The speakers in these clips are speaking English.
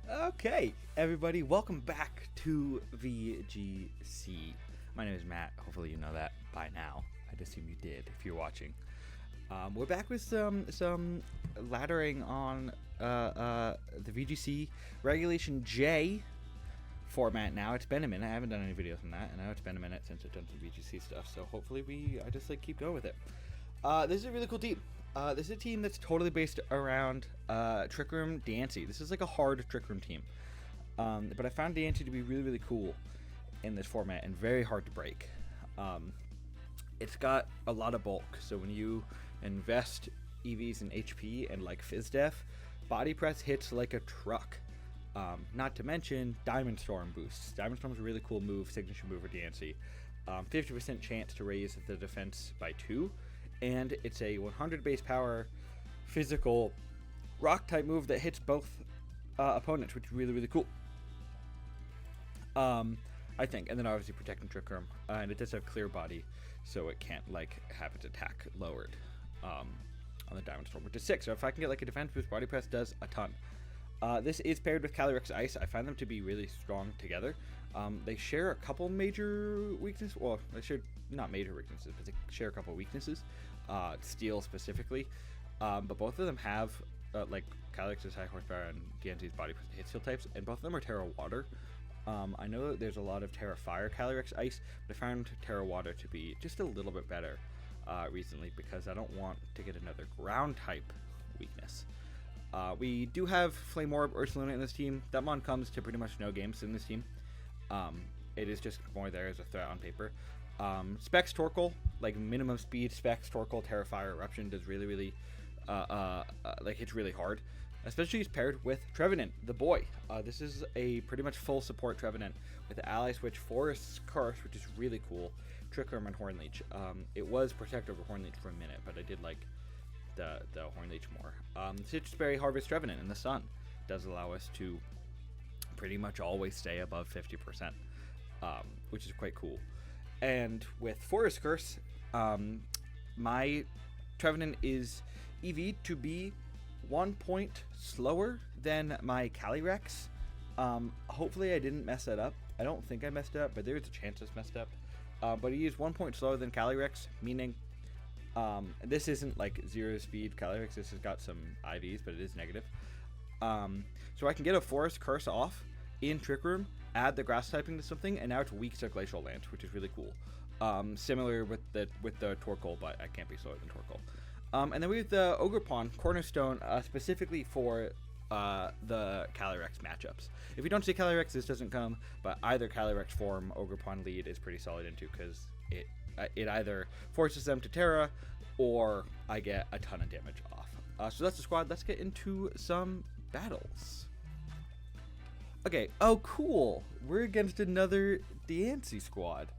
Okay, everybody, welcome back to VGC. My name is Matt. Hopefully you know that by now. I'd assume you did if you're watching. We're back with some laddering on the VGC Regulation J format now. It's been a minute. I haven't done any videos on that, and now it's been a minute since I've done some VGC stuff. So hopefully I just keep going with it. This is a really cool team. This is a team that's totally based around Trick Room Diancie. This is like a hard Trick Room team. But I found Diancie to be really, really cool in this format and very hard to break. It's got a lot of bulk, so when you invest EVs in HP and like FizzDef, body press hits like a truck. Not to mention Diamond Storm boosts. Diamond Storm is a really cool move, signature move for Diancie. 50% chance to raise the defense by 2. And it's a 100 base power physical rock type move that hits both opponents, which is really, really cool. I think. And then obviously protecting Trick Room. And it does have clear body, so it can't have its attack lowered on the Diamond Storm, which is 6. So if I can get a defense boost, body press does a ton. This is paired with Calyrex Ice. I find them to be really strong together. They share a couple major weaknesses. Well, they share not major weaknesses, but they share a couple weaknesses. Steel specifically. But both of them have, Calyrex high horsepower and Diancie's body hit steel types, and both of them are Terra Water. I know that there's a lot of Terra Fire Calyrex Ice, but I found Terra Water to be just a little bit better recently because I don't want to get another ground type weakness. We do have Flame Orb Ursaluna in this team. That mon comes to pretty much no games in this team. It is just more there as a threat on paper. Specs Torkoal, minimum speed Specs Torkoal Terrafire Eruption does really, really, hits really hard. Especially it's paired with Trevenant, the boy. This is a pretty much full support Trevenant with Ally Switch, Forest's Curse, which is really cool, Trick Room, and Horn Leech. It was Protect over Horn Leech for a minute, but I did like the Horn Leech more. Citrus Berry Harvest Trevenant in the Sun does allow us to pretty much always stay above 50%, which is quite cool. And with Forest Curse, my Trevenant is EV to be 1 point slower than my Calyrex. Hopefully I didn't mess that up. I don't think I messed it up, but there's a chance it's messed up. But he is 1 point slower than Calyrex, meaning this isn't 0 speed Calyrex. This has got some IVs, but it is negative. So I can get a Forest Curse off in Trick Room, add the grass typing to something, and now it's weak to Glacial Lance, which is really cool. Similar with the Torkoal, but I can't be slower than Torkoal. And then we have the Ogerpon Cornerstone, specifically for the Calyrex matchups. If you don't see Calyrex, this doesn't come, but either Calyrex form, Ogerpon lead is pretty solid into, because it either forces them to Terra, or I get a ton of damage off. So that's the squad. Let's get into some battles. Okay, oh cool, we're against another Diancie squad.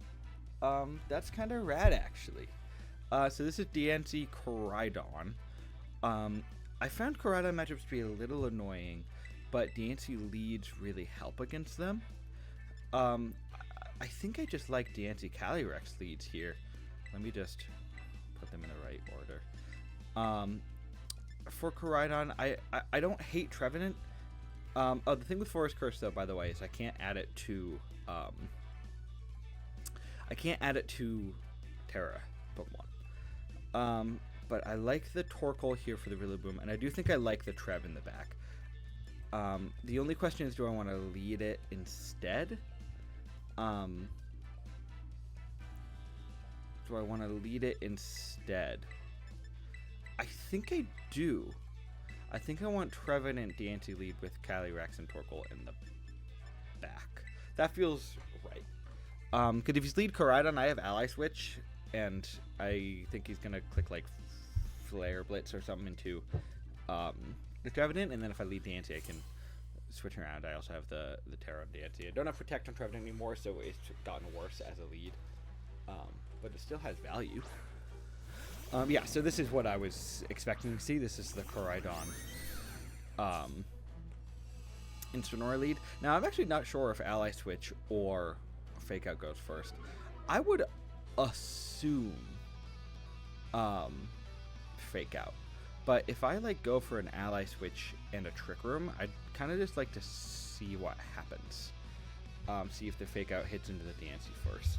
That's kind of rad, actually. So this is Diancie Koraidon. I found Koraidon matchups to be a little annoying, but Diancie leads really help against them. I think I just like Diancie Calyrex leads here. Let me just put them in the right order. For Koraidon, I don't hate Trevenant. The thing with Forest Curse, though, by the way, is I can't add it to Terra Pokemon. But I like the Torkoal here for the Rillaboom, and I do think I like the Trev in the back. The only question is, do I want to lead it instead? I think I do. I think I want Trevenant Diancie lead with Calyrex and Torkoal in the back. That feels right. Because if he's lead Koraidon, I have Ally Switch, and I think he's going to click Flare Blitz or something into the Trevenant, and then if I lead Diancie, I can switch around. I also have the Terra on Diancie. I don't have Protect on Trevenant anymore, so it's gotten worse as a lead. But it still has value. Yeah, so this is what I was expecting to see. This is the Koraidon Incineroar lead. Now, I'm actually not sure if Ally Switch or Fake Out goes first. I would assume Fake Out, But if I like go for an ally switch and a Trick Room, I'd kind of just like to see what happens. See if the fake out hits into the Diancie first.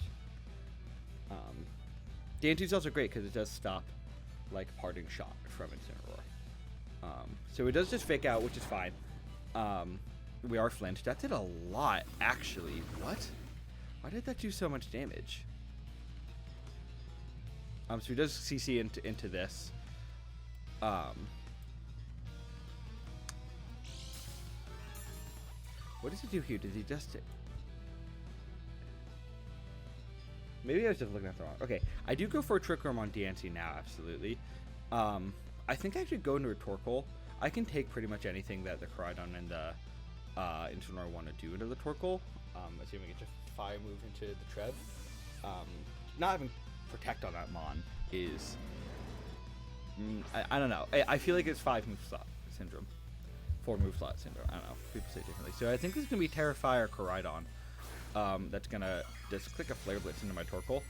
Diancie's also great because it does stop like parting shot from Incineroar. So it does just fake out, which is fine. We are flinched. That did a lot, actually. What? Why did that do so much damage? So he does CC into this. What does he do here? Does he just... Maybe I was just looking at the wrong... Okay, I do go for a Trick Room on Diancie now, absolutely. I think I should go into a Torkoal. I can take pretty much anything that the Koraidon and the Incineroar want to do into the Torkoal. Assuming it's a fire move into the Trev. Not having Protect on that Mon is... I don't know. I feel like it's 5 move slot syndrome. 4 move slot syndrome. I don't know. People say it differently. So I think this is going to be Terrify or Koraidon. That's going to just click a Flare Blitz into my Torkoal.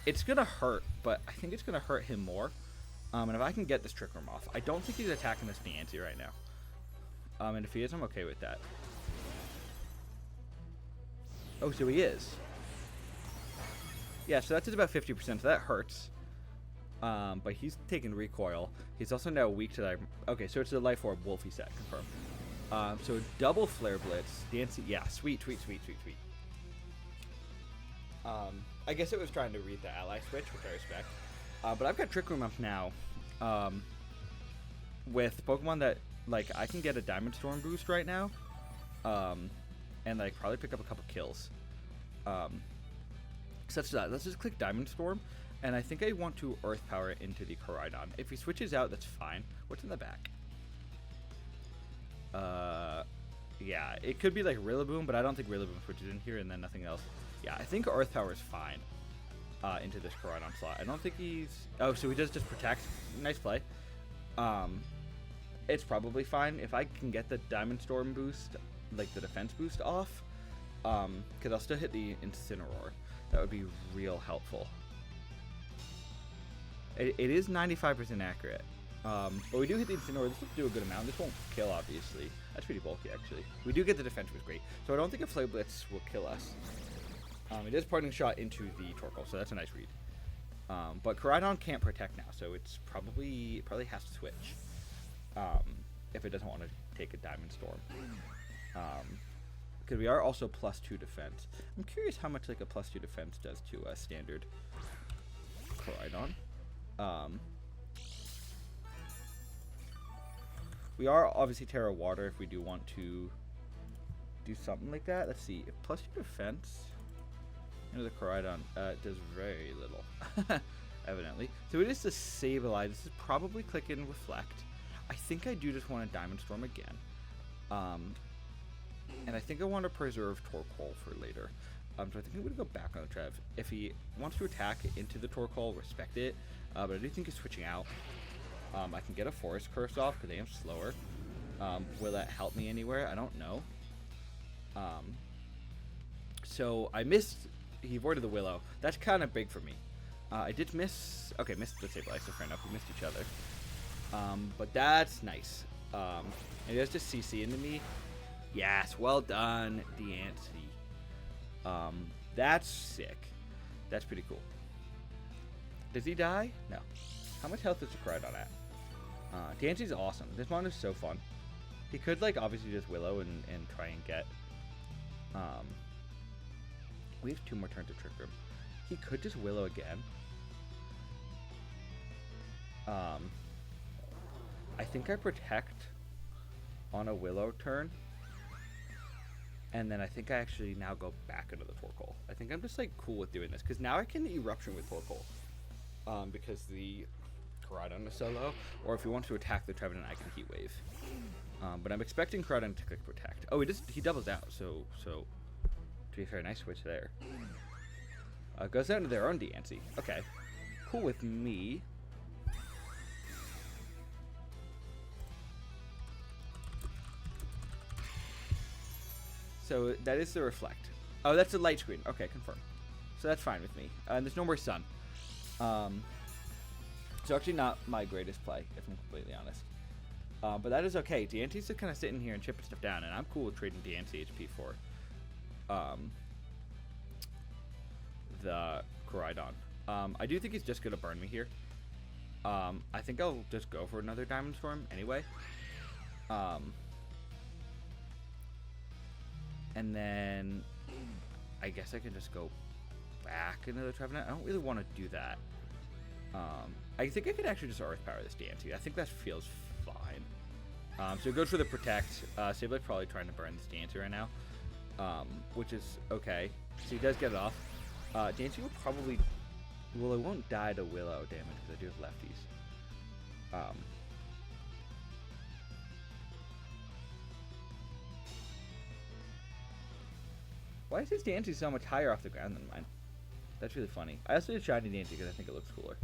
It's going to hurt, but I think it's going to hurt him more. And if I can get this Trick Room off. I don't think he's attacking this Diancie right now. And if he is, I'm okay with that. Oh, so he is. Yeah, so that's at about 50%, so that hurts. But he's taking recoil. He's also now weak to that. Okay, so it's a Life Orb Wolfie set, confirmed. So double Flare Blitz. Diancie, yeah, sweet. I guess it was trying to read the ally switch, which I respect. But I've got Trick Room up now. With Pokemon that, like, I can get a Diamond Storm boost right now. And, like, probably pick up a couple kills. Such that. Let's just click Diamond Storm. And I think I want to Earth Power it into the Koraidon. If he switches out, that's fine. What's in the back? Yeah, it could be like Rillaboom, but I don't think Rillaboom switches in here and then nothing else. Yeah, I think Earth Power is fine into this Koraidon slot. I don't think he's... Oh, so he does just Protect. Nice play. It's probably fine. If I can get the Diamond Storm boost, like the defense boost off, because I'll still hit the Incineroar. That would be real helpful. It is 95% accurate. But we do hit the Incineroar. This will do a good amount. This won't kill, obviously. That's pretty bulky, actually. We do get the defense, which is great. So I don't think a Flare Blitz will kill us. It is parting shot into the Torkoal, so that's a nice read. But Koraidon can't Protect now, so it probably has to switch. If it doesn't want to take a Diamond Storm. Because we are also +2 defense. I'm curious how much like a +2 defense does to a standard Koraidon. We are obviously Terra Water if we do want to do something like that. Let's see. If +2 defense into the Koraidon does very little, evidently. So it is the Sableye. This is probably click and Reflect. I think I do just want a Diamond Storm again. And I think I want to preserve Torkoal for later. So I think I'm going to go back on the Trev. If he wants to attack into the Torkoal, respect it. But I do think he's switching out. I can get a Forest Curse off because I am slower. Will that help me anywhere? I don't know. So I missed... He avoided the Willow. That's kind of big for me. I did miss... Okay, missed the Sableye, so fair enough. We missed each other. But that's nice. And he does just CC into me. Yes, well done, Diancie. That's sick. That's pretty cool. Does he die? No. How much health is the Koraidon at? Diancie's awesome. This one is so fun. He could, like, obviously just Willow and try and get... We have 2 more turns to Trick Room. He could just Willow again. I think I Protect on a Willow turn. And then I think I actually now go back into the Torkoal. I think I'm just, like, cool with doing this. Because now I can Eruption with Torkoal. Because the Koraidon is so low. Or if he wants to attack the Trevenant, I can Heat Wave. But I'm expecting Koraidon to click Protect. Oh, he doubles out. So to be fair, nice switch there. Goes out into their own Diancie. Okay. Cool with me. So that is the Reflect. Oh, that's the Light Screen. Okay, confirm. So that's fine with me. And there's no more Sun. It's actually not my greatest play, if I'm completely honest. But that is okay. Diancie's just kind of sitting here and chipping stuff down, and I'm cool with trading Diancie HP for the Koraidon. I do think he's just going to burn me here. I think I'll just go for another Diamond Storm anyway. And then I guess I can just go back into the Trevenant. I don't really want to do that. I think I could actually just Earth Power this Diancie. I think that feels fine. So it goes for the Protect. Sable's probably trying to burn this Diancie right now, which is okay. So he does get it off. Diancie will probably... Well, it won't die to Willow damage because I do have lefties. Why is his Diancie so much higher off the ground than mine? That's really funny. I also did Shiny Diancie because I think it looks cooler.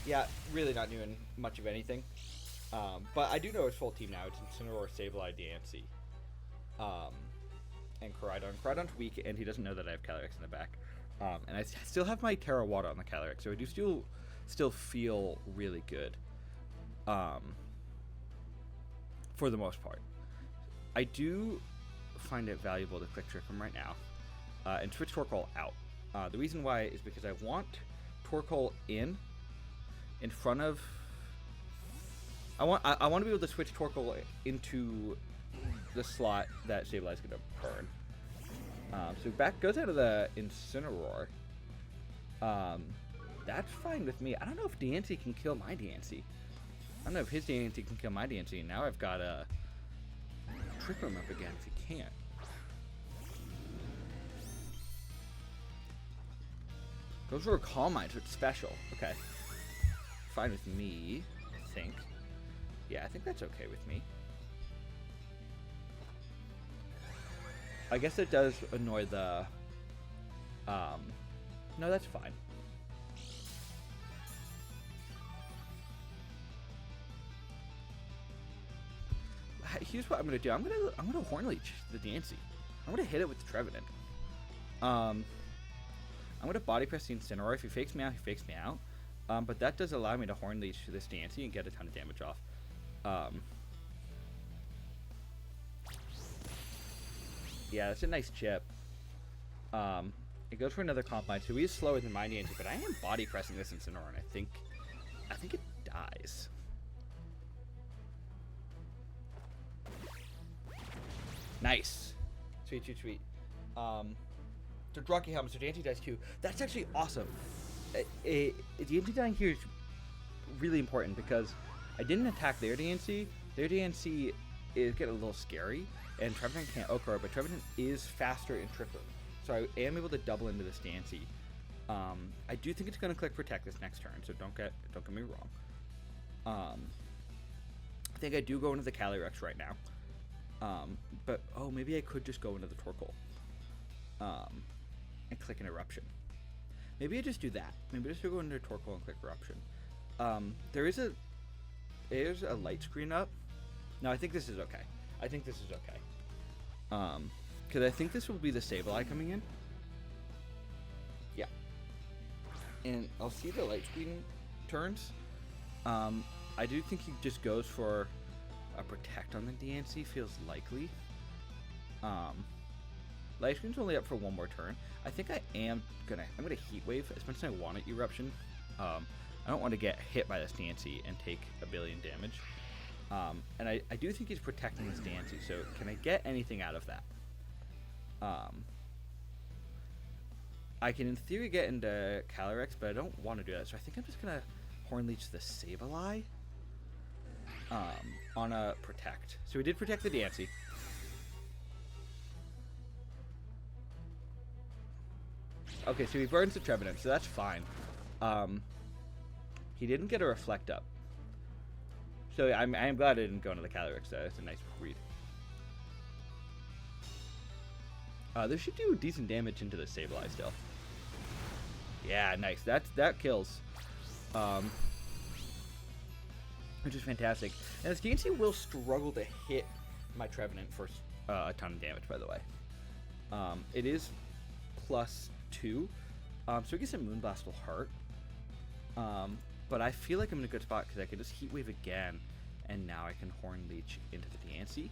Yeah, really not doing much of anything. But I do know his full team now. It's Incineroar, Sableye, Diancie, and Koraidon. Koraidon's weak, and he doesn't know that I have Calyrex in the back. And I still have my Terra Water on the Calyrex, so I do still feel really good. For the most part. I do find it valuable to click Trick Room right now and switch Torkoal out. The reason why is because I want Torkoal in front of... I want to be able to switch Torkoal into the slot that Sableye's going to burn. So back goes out of the Incineroar. That's fine with me. I don't know if Diancie can kill my Diancie. I don't know if his Diancie can kill my Diancie. And now I've got a Trick Room up again if he can't. Goes for a Calm Mind, so it's special. Okay. Fine with me, I think. Yeah, I think that's okay with me. I guess it does annoy the... No, that's fine. Here's what I'm gonna do. I'm gonna Horn Leech the Diancie. I'm gonna hit it with the Trevenant. I'm gonna Body Press the Incineroar. If he fakes me out, he fakes me out. But that does allow me to Horn Leech this Diancie and get a ton of damage off. Yeah, that's a nice chip. It goes for another Calm Mind, so he is slower than my Diancie, but I am Body Pressing this Incineroar, and I think it dies. Nice. Sweet, sweet, sweet. So Rocky Helmet, so Diancie dies too. That's actually awesome. Diancie dying here is really important because I didn't attack their Diancie. Their Diancie is getting a little scary, and Trevenant can't Okra, but Trevenant is faster in Trick Room. So I am able to double into this Diancie. I do think it's going to click Protect this next turn, so don't get me wrong. I think I do go into the Calyrex right now. But, maybe I could just go into the Torkoal. And click an Eruption. Maybe I just do that. Maybe I just go into Torkoal and click Eruption. There's a light screen up. No, I think this is okay. Because I think this will be the Sableye coming in. Yeah. And I'll see the light screen turns. I do think he just goes for a Protect on the Diancie, feels likely. Light screen's only up for one more turn. I think I'm gonna Heat Wave as much as I want it Eruption. I don't want to get hit by this Diancie and take a billion damage. And I do think he's protecting this Diancie, so can I get anything out of that? I can in theory get into Calyrex, but I don't want to do that, so I think I'm just gonna Horn Leech the Sableye on a Protect. So we did protect the Diancie. Okay, so he burns the Trevenant, so that's fine. He didn't get a Reflect up. So I am glad I didn't go into the Calyrex, though. That's a nice read. This should do decent damage into the Sableye still. Yeah, nice. That kills. Which is fantastic. And this Diancie will struggle to hit my Trevenant for a ton of damage, by the way. It is +2, So I guess a Moonblast will hurt. But I feel like I'm in a good spot because I can just Heat Wave again, and now I can Horn Leech into the Diancie.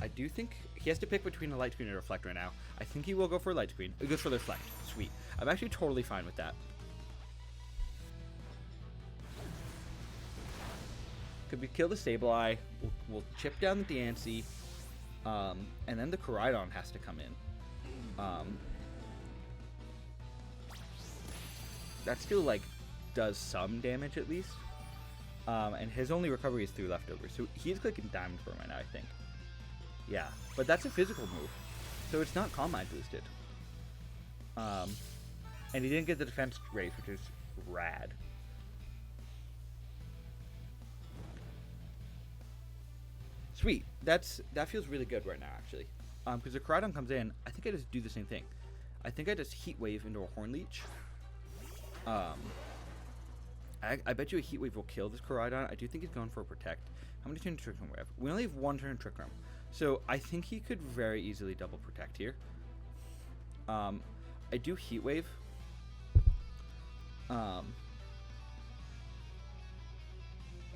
I do think he has to pick between a Light Screen and a Reflect right now. I think he will go for a Light Screen. He goes for the Reflect. Sweet. I'm actually totally fine with that. Could we kill the Sableye? We'll chip down the Diancie. And then the Koraidon has to come in. That still, like, does some damage at least. And his only recovery is through leftovers. So he's clicking Diamond Storm right now, I think. Yeah, but that's a physical move. So it's not Calm Mind boosted. And he didn't get the defense raise, which is rad. Sweet. That feels really good right now, actually. Because the Koraidon comes in, I think I just do the same thing. I think I just Heat Wave into a Horn Leech. I bet you a Heat Wave will kill this Koraidon. I do think he's going for a Protect. How many turns Trick Room we have? We only have one turn Trick Room. So I think he could very easily double Protect here. I do Heat Wave.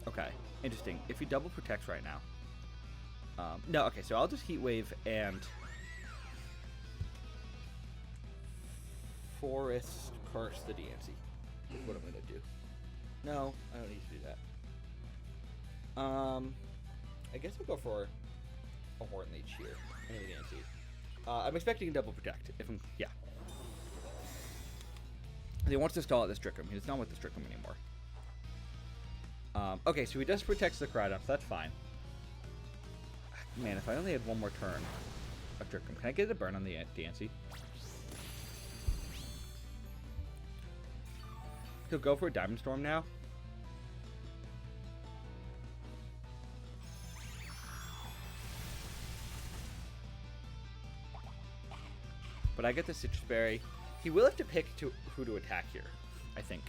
Okay, interesting. If he double protects right now. No, okay, so I'll just Heat Wave and Forest Curse the Diancie. Is what I'm gonna do. No, I don't need to do that. I guess I'll go for a Horn Leech here and the Diancie. I'm expecting a double protect. Yeah. He wants to stall at this Trick Room. He's not with this Trick Room anymore. Okay, so he does protect the Koraidon, so that's fine. Man, if I only had one more turn of Trick Room. Can I get a burn on the Diancie? He'll go for a Diamond Storm now. But I get the Citrus Berry. He will have to pick who to attack here, I think.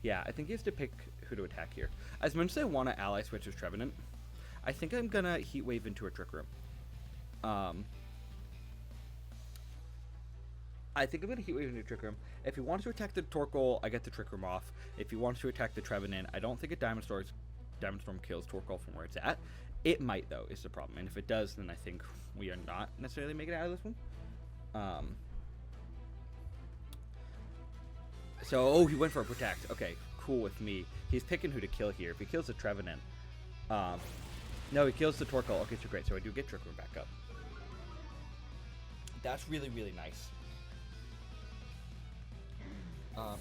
Yeah, I think he has to pick who to attack here. As much as I want to ally switch with Trevenant, I think I'm going to Heat Wave into a Trick Room. I think I'm going to Heat Wave into a Trick Room. If he wants to attack the Torkoal, I get the Trick Room off. If he wants to attack the Trevenant, I don't think a Diamond Storm kills Torkoal from where it's at. It might, though, is the problem. And if it does, then I think we are not necessarily making it out of this one. So, he went for a Protect. Okay, cool with me. He's picking who to kill here. If he kills the Trevenant. No, he kills the Torkoal. Okay, so great. So I do get Trick Room back up. That's really, really nice.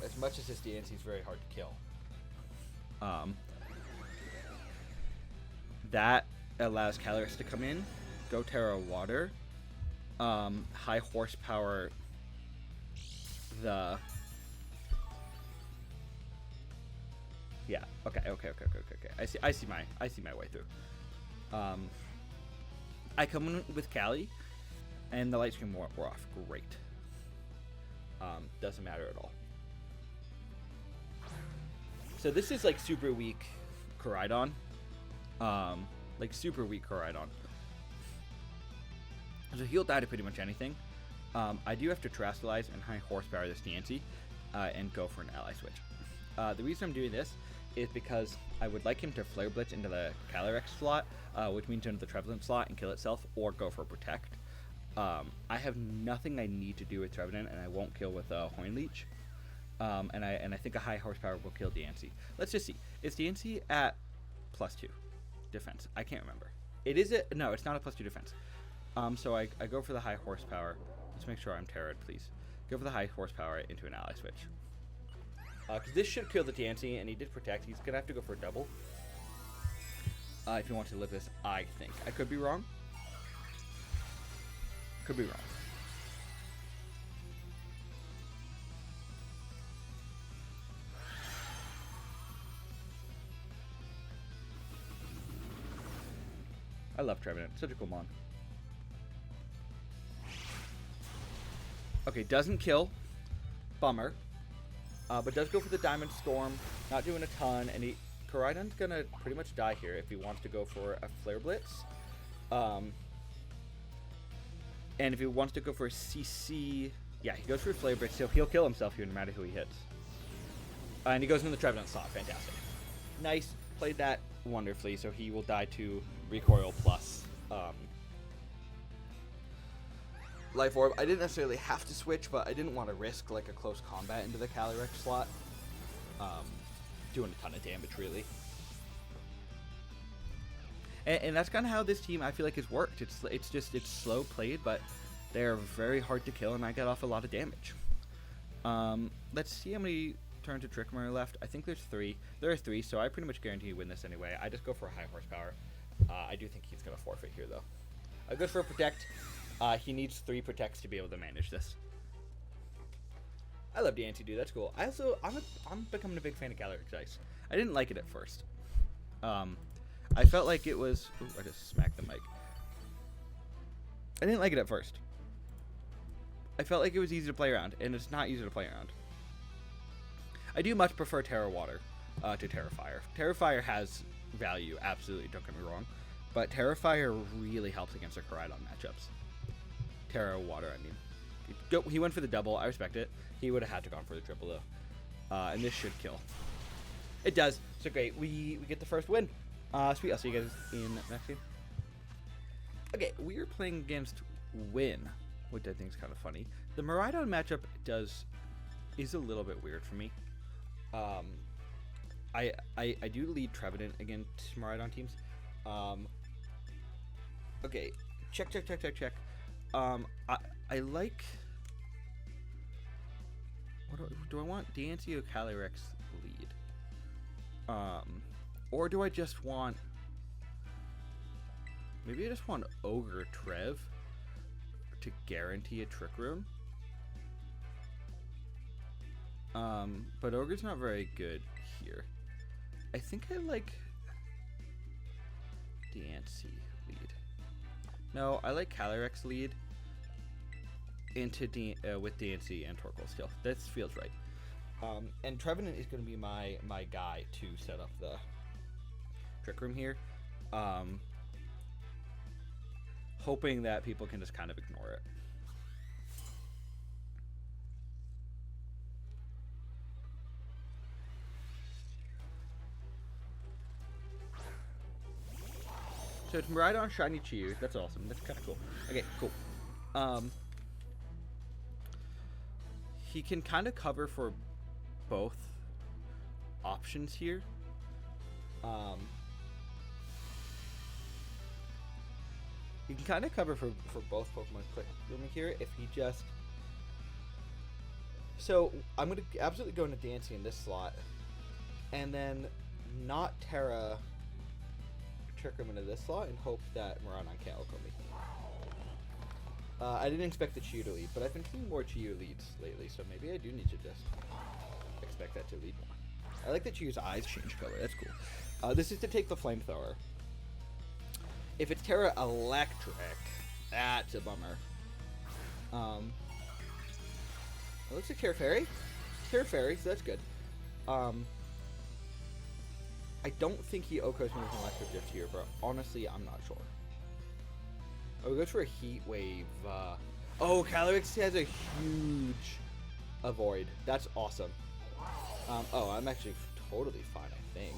As much as this Diancie is very hard to kill. That allows Calyrex to come in. Go Terra Water. High horsepower. Yeah. Okay. I see my way through. I come in with Callie, and the Light Screen wore off. Great. Doesn't matter at all. So this is like super weak Koraidon. Super weak Koraidon. So he'll die to pretty much anything. I do have to Terastallize and high horsepower this Diancie, and go for an ally switch. The reason I'm doing this is because I would like him to Flare Blitz into the Calyrex slot, which means into the Trevenant slot and kill itself, or go for Protect. I have nothing I need to do with Trevenant, and I won't kill with Horn Leech. And I think a high horsepower will kill Diancie. Let's just see. Is Diancie at +2 defense? I can't remember. It is it. No, it's not a +2 defense. So I go for the high horsepower. Let's make sure I'm Terra'd, please. Go for the high horsepower into an ally switch. Because this should kill the Diancie, and he did Protect. He's going to have to go for a double. If he wants to live this, I think. I could be wrong. Could be wrong. I love Trevenant. Such a cool mon. Okay, doesn't kill. Bummer. But does go for the Diamond Storm. Not doing a ton. And Koraidon's gonna pretty much die here if he wants to go for a Flare Blitz. And if he wants to go for a CC, yeah, he goes for a Flare Blitz, so he'll kill himself here no matter who he hits. And he goes into the Trevenant slot. Fantastic. Nice. Played that wonderfully, so he will die to Recoil plus Life Orb. I didn't necessarily have to switch, but I didn't want to risk like a close combat into the Calyrex slot. Doing a ton of damage, really. And that's kind of how this team, I feel like, has worked. It's slow played, but they're very hard to kill, and I got off a lot of damage. Let's see how many turns of Trickmer are left. I think there's 3. There are 3, so I pretty much guarantee you win this anyway. I just go for a high horsepower. I do think he's going to forfeit here, though. I go for a Protect. He needs 3 Protects to be able to manage this. I love Diancie, dude. That's cool. I'm becoming a big fan of Calyrex Ice. I didn't like it at first. I felt like it was... Ooh, I just smacked the mic. I didn't like it at first. I felt like it was easy to play around, and it's not easy to play around. I do much prefer Terra Water to Terra Fire. Terra Fire has value, absolutely, don't get me wrong. But Terra Fire really helps against the Koraidon matchups. Terra Water, I mean. He went for the double, I respect it. He would have had to gone for the triple, though. And this should kill. It does. So great, we get the first win. Sweet, I'll see you guys in next game. Okay, we are playing against Win, which I think is kind of funny. The Miraidon matchup is a little bit weird for me. I do lead Trevenant against Miraidon teams. Okay, check. I like... Do I want Diancie or Calyrex lead? Or do I just want... Maybe I just want Ogre Trev to guarantee a Trick Room. But Ogre's not very good here. I think I like Diancie lead. No, I like Calyrex lead into with Diancie and Torkoal still. This feels right. And Trevenant is going to be my guy to set up the Trick Room here. Hoping that people can just kind of ignore it. So it's Miraidon, Shiny Cheers. That's awesome. That's kind of cool. Okay, cool. He can kind of cover for both options here. He can kind of cover for both Pokemon Quick Grooming here if he just... So, I'm going to absolutely go into Diancie in this slot. And then not Terra Trick Room into this slot and hope that Miraidon can't Oko me. I didn't expect the Chiyu to lead, but I've been seeing more Chiyu leads lately, so maybe I do need to just expect that to lead more. I like that Chiyu's eyes change color. That's cool. This is to take the Flamethrower. If it's Terra Electric, that's a bummer. It looks like Terra Fairy. Terra Fairy, so that's good. I don't think he Okos me with an Electric Gift here, but honestly, I'm not sure. Oh, we go for a Heat Wave. Oh, Calyrex has a huge Avoid. That's awesome. Oh, I'm actually totally fine, I think.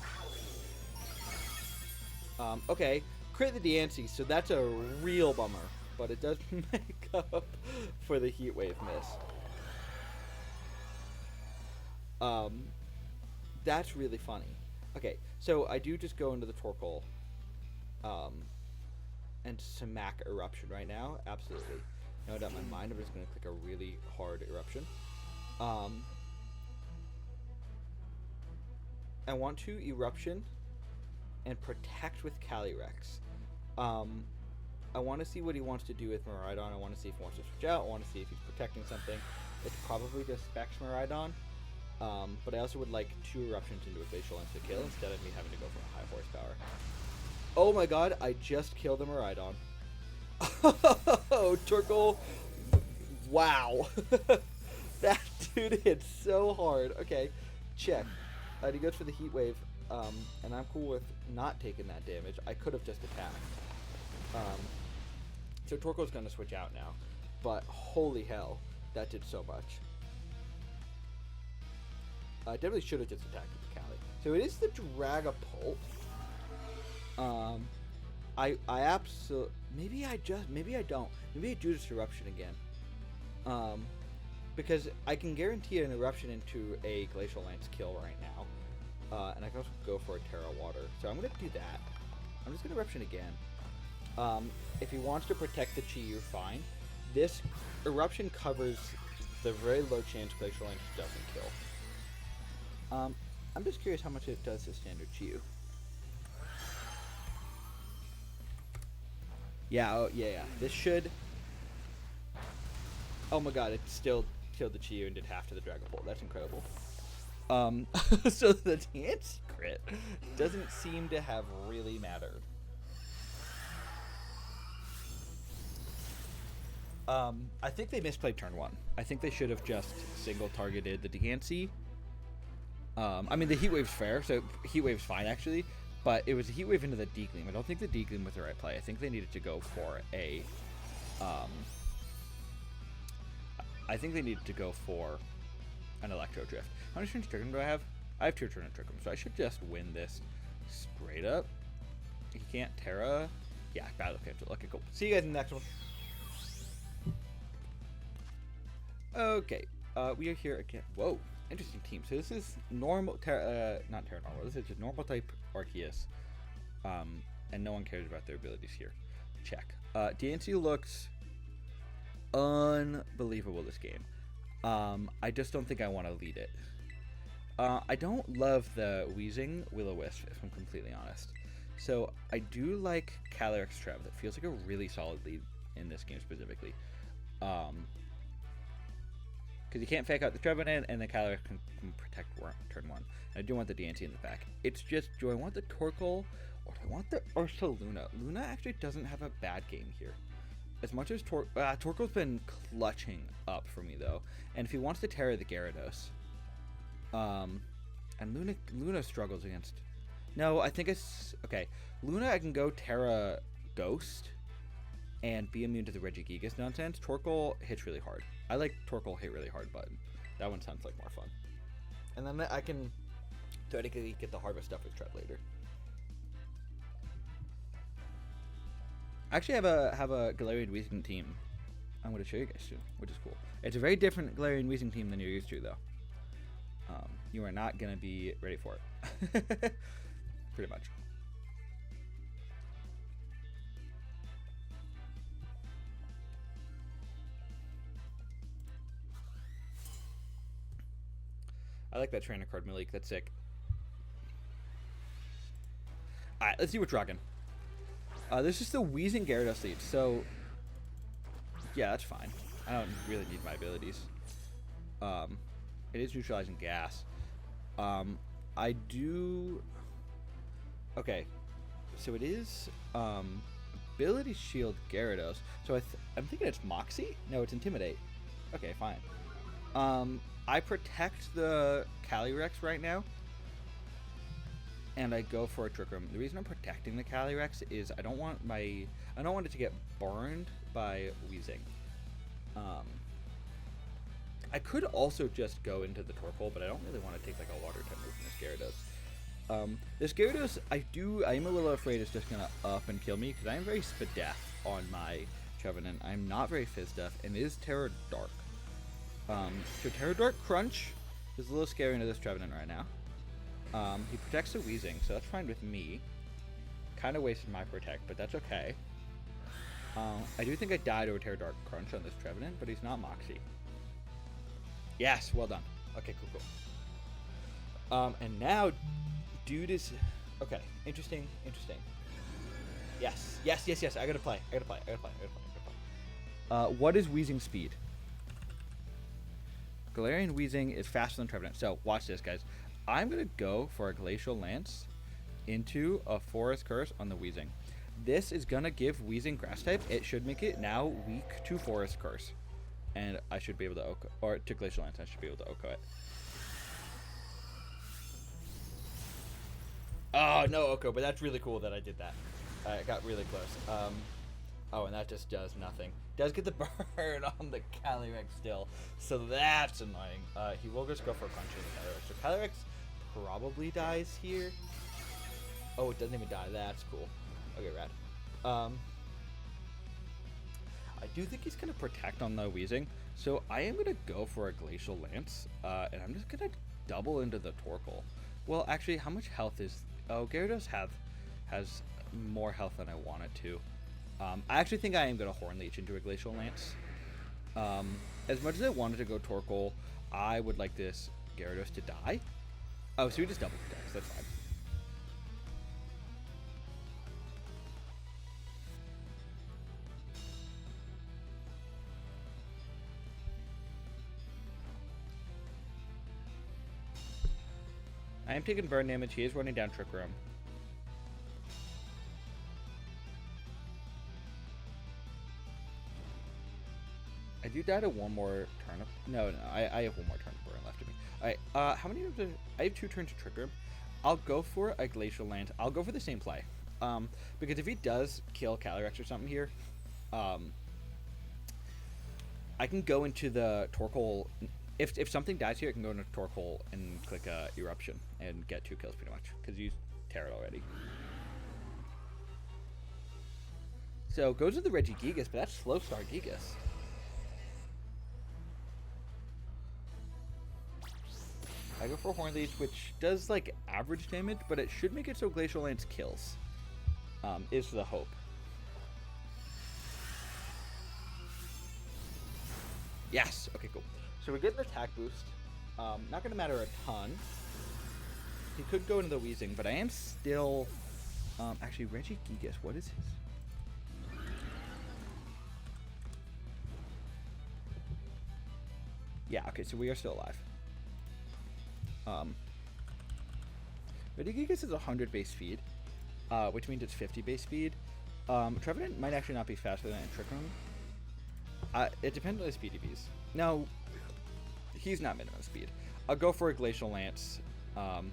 Okay. Crit the Diancie, so that's a real bummer, but it does make up for the Heat Wave miss. That's really funny. Okay, so I do just go into the Torkoal, and smack Eruption right now. Absolutely. No doubt in my mind, I'm just going to click a really hard Eruption. I want to Eruption and Protect with Calyrex. I want to see what he wants to do with Miraidon. I want to see if he wants to switch out. I want to see if he's protecting something. It's probably just Specs Miraidon. But I also would like 2 Eruptions into a Glacial Insta-Kill instead of me having to go for a high horsepower. Oh my god, I just killed a Miraidon. Oh, Torkoal. Wow. That dude hit so hard. Okay, check. He goes for the Heat Wave, and I'm cool with not taking that damage. I could have just attacked. So Torkoal's going to switch out now. But holy hell, that did so much. I definitely should have just attacked with the Cali. So it is the Dragapult. I absolutely... Maybe I don't. Maybe I do this Eruption again. Because I can guarantee an Eruption into a Glacial Lance kill right now. And I can also go for a Terra Water. So I'm going to do that. I'm just going to Eruption again. If he wants to protect the Chi-Yu, fine. This Eruption covers the very low chance Glacial Lance doesn't kill. I'm just curious how much it does to standard Chi-Yu. Yeah, oh, yeah. This should... Oh my god, it still killed the Chi-Yu and did half to the Dragapult. That's incredible. So the Diancie crit doesn't seem to have really mattered. I think they misplayed turn 1. I think they should have just single targeted the Diancie. I mean, the Heat Wave's fair, so Heat Wave's fine, actually. But it was a Heat Wave into the D-Gleam. I don't think the D-Gleam was the right play. I think they needed to go for a... I think they needed to go for an Electro Drift. How many turns Trick 'em do I have? I have 2 turns Trick 'em, so I should just win this straight up. He can't Terra. Yeah, battle cancel. Okay, cool. See you guys in the next one. Okay, we are here again. Whoa, interesting team. So this is normal, not Terra Normal. This is just normal type Arceus, and no one cares about their abilities here. Check. Diancie looks unbelievable this game. I just don't think I want to lead it. I don't love the Weezing Will-O-Wisp, if I'm completely honest. So I do like Calyrex Trev. That feels like a really solid lead in this game specifically. Because you can't fake out the Trevenant, and the Calyrex can protect turn 1. And I do want the Diancie in the back. It's just, do I want the Torkoal, or do I want the Ursaluna? Luna actually doesn't have a bad game here. As much as Torkoal's been clutching up for me, though. And if he wants to Terra the Gyarados, and Luna struggles against... No, I think it's... Okay, Luna I can go Terra Ghost and be immune to the Regigigas nonsense. Torkoal hits really hard. I like Torkoal hit really hard, but that one sounds like more fun. And then I can theoretically get the Harvest stuff with Trev later. I actually have a Galarian Weezing team I'm going to show you guys soon, which is cool. It's a very different Galarian Weezing team than you're used to, though. You are not going to be ready for it. Pretty much. I like that trainer card, Malik. That's sick. Alright, let's see what's rocking. This is the Weezing Gyarados lead, so... Yeah, that's fine. I don't really need my abilities. It is neutralizing gas. I do... Okay. So it is, Ability Shield Gyarados. So I'm thinking it's Moxie? No, it's Intimidate. Okay, fine. I protect the Calyrex right now, and I go for a Trick Room. The reason I'm protecting the Calyrex is I don't want it to get burned by Weezing. I could also just go into the Torkoal, but I don't really want to take like a Water type move from this Gyarados. This Gyarados, I am a little afraid it's just gonna up and kill me because I am very Spadef on my Trevenant. I'm not very Fizdef, and it is Terra Dark. So Terra Dark Crunch is a little scary into this Trevenant right now. He protects the Weezing, so that's fine with me. Kind of wasted my Protect, but that's okay. I do think I died to a Terra Dark Crunch on this Trevenant, but he's not Moxie. Yes, well done. Okay, cool. And now, dude is... Okay, interesting. Yes. I gotta play. What is Weezing speed? Galarian Weezing is faster than Trevenant. So, watch this, guys. I'm going to go for a Glacial Lance into a Forest Curse on the Weezing. This is going to give Weezing Grass type. It should make it now weak to Forest Curse. And I should be able to Oko, or to Glacial Lance, I should be able to Oko it. Oh, no Oko, but that's really cool that I did that. I got really close. Oh, and that just does nothing. Does get the burn on the Calyrex still, so that's annoying. He will just go for a punch in the Calyrex. So Calyrex probably dies here. Oh, it doesn't even die. That's cool. Okay, rad. I do think he's going to protect on the Wheezing, so I am going to go for a Glacial Lance, and I'm just going to double into the Torkoal. Well, actually, how much health is... Oh, Gyarados has more health than I want it to. I actually think I am going to Horn Leech into a Glacial Lance. As much as I wanted to go Torkoal, I would like this Gyarados to die. Oh, so we just double protects. That's fine. I am taking burn damage. He is running down Trick Room. I do die to one more turn. No, I have one more turn of burn left of me. Alright, how many of the... I have 2 turns to Trick Room. I'll go for a Glacial Lance. I'll go for the same play. Because if he does kill Calyrex or something here, I can go into the Torkoal... If something dies here, I can go into Torkoal and click Eruption and get 2 kills pretty much, because you tear it already. So goes to the Regigigas, but that's slow start Gigas. I go for Horn Leech, which does like average damage, but it should make it so Glacial Lance kills. Is the hope. Yes. Okay, cool. So we get an attack boost. Not going to matter a ton. He could go into the Wheezing, but I am still... actually, Regigigas, what is his? Yeah, okay, so we are still alive. Regigigas is 100 base speed, which means it's 50 base speed. Trevenant might actually not be faster than Trick Room. It depends on the speed he beats. No, he's not minimum speed. I'll go for a Glacial Lance. I'll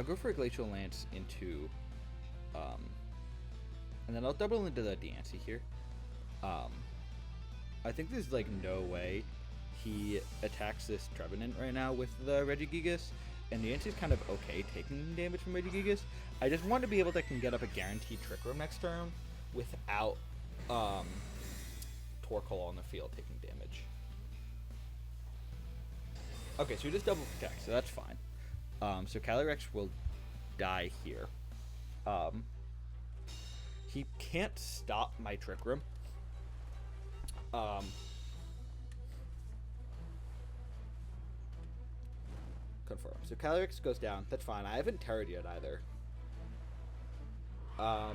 go for a Glacial Lance into... and then I'll double into the Diancie here. I think there's like no way he attacks this Trevenant right now with the Regigigas, and Diancie's kind of okay taking damage from Regigigas. I just want to be able to get up a guaranteed Trick Room next turn without Torkoal on the field taking damage. Okay, so we just double protect, so that's fine. So Calyrex will die here. He can't stop my Trick Room. Confirm. So Calyrex goes down. That's fine. I haven't terrored yet either. I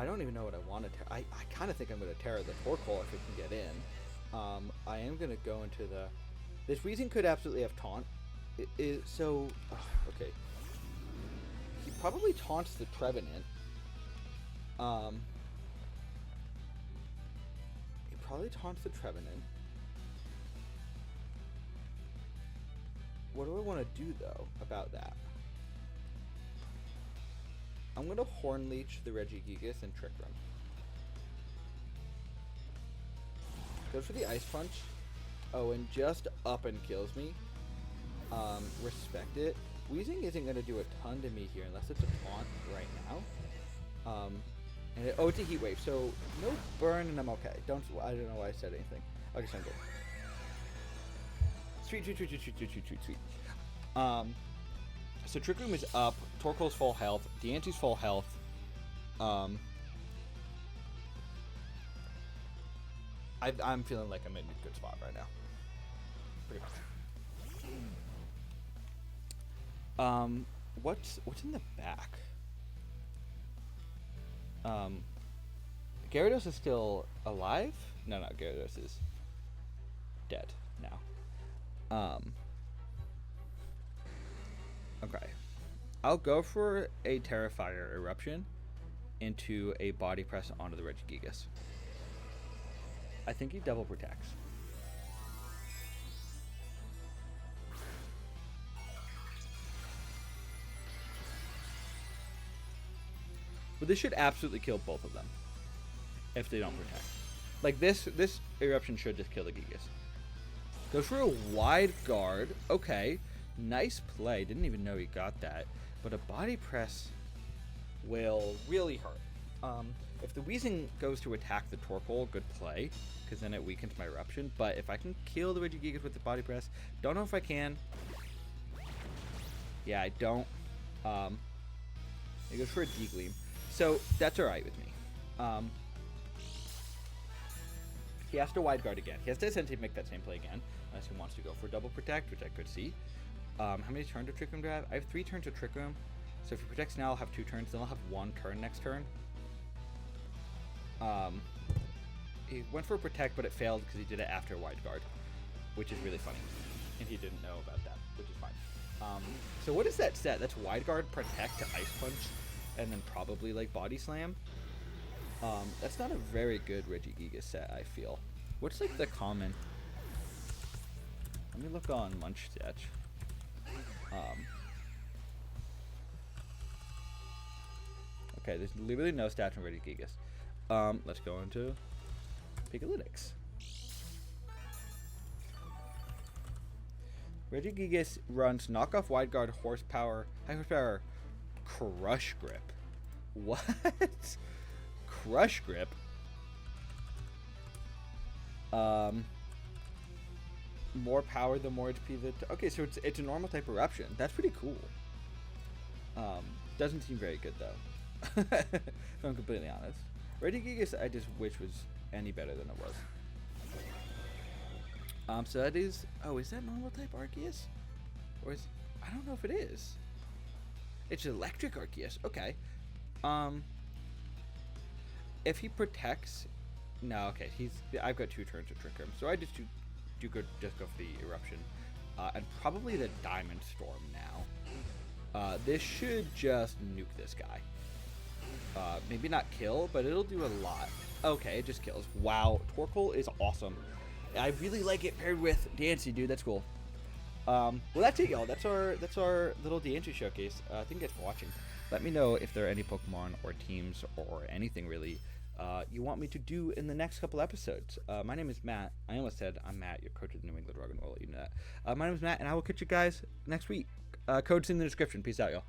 don't even know what I want to tear. I kind of think I'm going to terror the Torkoal if it can get in. I am going to go into the... This Weezing could absolutely have Taunt. Okay. He probably taunts the Trevenant. He probably taunts the Trevenant. What do I want to do, though, about that? I'm going to Horn Leech the Regigigas and Trick Room. Goes for the Ice Punch. Oh, and just up and kills me. Respect it. Weezing isn't going to do a ton to me here unless it's a taunt right now. It's a Heat Wave, so no burn and I'm okay. I don't know why I said anything. Okay, so I'm good. Sweet. So Trick Room is up. Torkoal's full health. Diancie's full health. I'm feeling like I'm in a good spot right now. Pretty much. What's in the back? Gyarados is still alive? No, Gyarados is dead now. Okay. I'll go for a Terrifier Eruption into a Body Press onto the Regigigas. I think he double protects. But this should absolutely kill both of them if they don't protect. Like this eruption should just kill the Gigas. Goes for a wide guard. Okay, nice play. Didn't even know he got that. But a body press will really hurt. If the Weezing goes to attack the Torkoal, good play, because then it weakens my eruption. But if I can kill the Regigigas with the body press, don't know if I can. Yeah, I don't. It goes for a D-Gleam. So that's alright with me. He has to wide guard again. He has to essentially make that same play again, unless he wants to go for double protect, which I could see. How many turns of Trick Room do I have? I have 3 turns of Trick Room. So if he protects now, I'll have 2 turns. Then I'll have 1 turn next turn. He went for a protect, but it failed because he did it after wide guard, which is really funny. And he didn't know about that, which is fine. So what is that set? That's wide guard, protect to ice punch, and then probably like body slam. That's not a very good Regigigas set, I feel. What's like the common? Let me look on Munch Sketch. Okay, there's literally no stats on Regigigas. Let's go into Pikalytics. Regigigas runs knockoff wide guard, horsepower, high horsepower, crush grip. What? Crush grip? More power, the more HP. Okay, so it's a normal type eruption. That's pretty cool. Doesn't seem very good though. If I'm completely honest. Regigigas, I just wish was any better than it was. So that is. Oh, is that normal type Arceus? Or is I don't know if it is. It's electric Arceus. Okay. If he protects, no. Okay, I've got 2 turns to trick him, so I just do go for the eruption, and probably the Diamond Storm now. This should just nuke this guy. Maybe not kill, but it'll do a lot. Okay, it just kills. Wow, Torkoal is awesome. I really like it paired with Diancie, dude. That's cool. Well, that's it, y'all. That's our little Diancie showcase. Thank you guys for watching. Let me know if there are any Pokemon or teams or anything really you want me to do in the next couple episodes. My name is Matt. I almost said I'm Matt, your coach of the New England Rock and Roll. You know that. My name is Matt, and I will catch you guys next week. Code's in the description. Peace out, y'all.